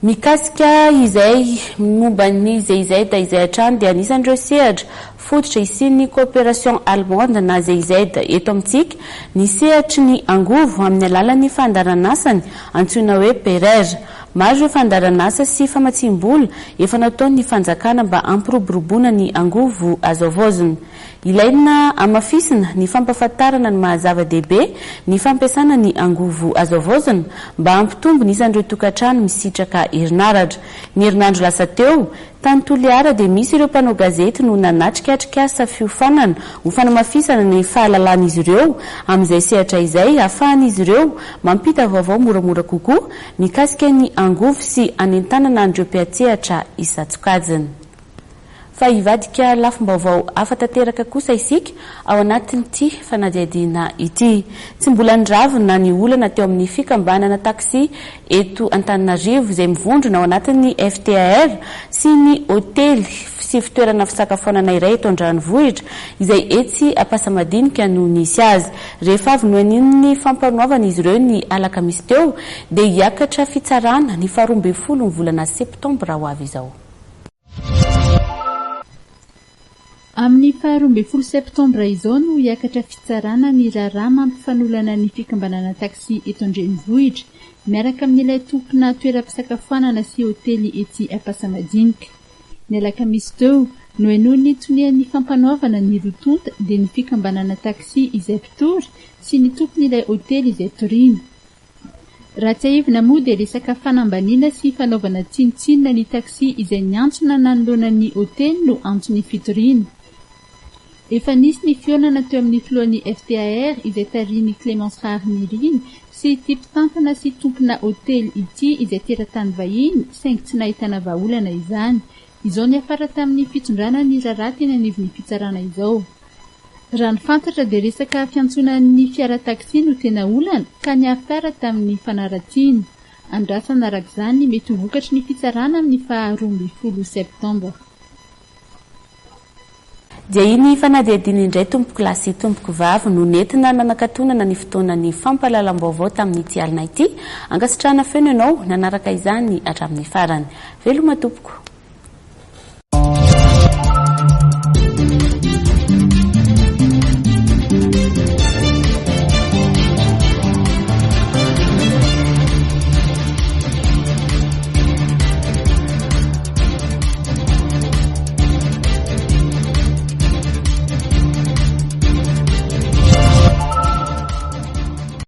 Mikasika izay momban'ny ZZ izay hatrany dia anisan'ireo sehatra fototra isian'ny coopération allemande na ZZ eto amintsika ny sehatry ny angovo amin'ny alalan'ny fandaranasany antsoina hoe PRR. Maro ireo fandaranasa sy famatsim-bola efa nataon'ny fanjakana mba ampiroboroboana ny angovo azo avozona. Ilaina amafisina ny fampafatarana ny mahazava-dehibe ny fampiasana ny angovo azo avozona mba ampitombo isan'ireo tokantrano misitraka herinaratra. Ny herinandro lasa teo tany Toliara dia misy ireo mpanao gazety no nanatrikatrikasa fiofanana ho fanamafisana ny fahalalàn'izy ireo amin'izay sehatra izay ahafahan'izy ireo mampita vaovao moramora kokoa mikasika ny angovo sy anentanana an'ireo mpiatsehatra isan-tsokajiny. Fa hivadika lafim-baovao afa-tanteraka kosa isika ao anatin'ity fanadihadiana ity. Tsy mbola niravina ny olana teo amin'ny fikambanana taksi eto Antananarivo izay mivondrona ao anatin'ny FTAR sy ny hotely sy fitoerana fisakafoanana iray eto Andranovohitra izay etsy Ampasamadinika no nisy azy. Rehefa avy nohanin'ny fampanoavana izy ireo ny alakamisy teo dia hiakatra fitsarana ny 12 ny volana Septambra ho avy izao. Amin'ny 12 Septambra izao no hiakatra fitsarana ny raharaha mampifanolana ny fikambanana taksi eto Andrenivohitra miaraka amin'ilay tompona toeram-pisakafoanana sy hotely ety Ampasamadinika. Ny alakamisy teo no henony tonian'ny fampanoavana ny rotonta dia ny fikambanana taksi izay mpitory sy ny tompon'ilay hotely izay torina. Raha tsy aivina moa dia resaka fanambaniana sy fanaovana tsinotsinona ny taksi izay niantsona nanoloana ny hotely no antony fitoriana. Efa nisy ny fionana teo amin'ny filohan'ny FTAR izay tarihin'ny Clémence Rarniriny sy tipitampana sy tompona hotely ity izay teratany vahiny saingy tsy nahitana vahaolana izany. Izao ny afara tamin'ny fitondrana ny raharaha teny anivon'ny fitsarana izao. Raha ny fantatra dia resaka fiantsonan'ny fiara taksi no tena olana ka ny afara tamin'ny fanaratiana. Andrasana arak'izany mety ho vokatry ny fitsarana amin'ny 12 Septambra. Dia iny fanadihadiana indray tompoko lahy sy tompoko vavy no nentina nanakatonana ny fotoanan'ny fampahalalam-baovao tamin'ity alina ity. Ankasitrahana feno ianao nanaraka izany hatramin'ny farany. Veloma tompoko.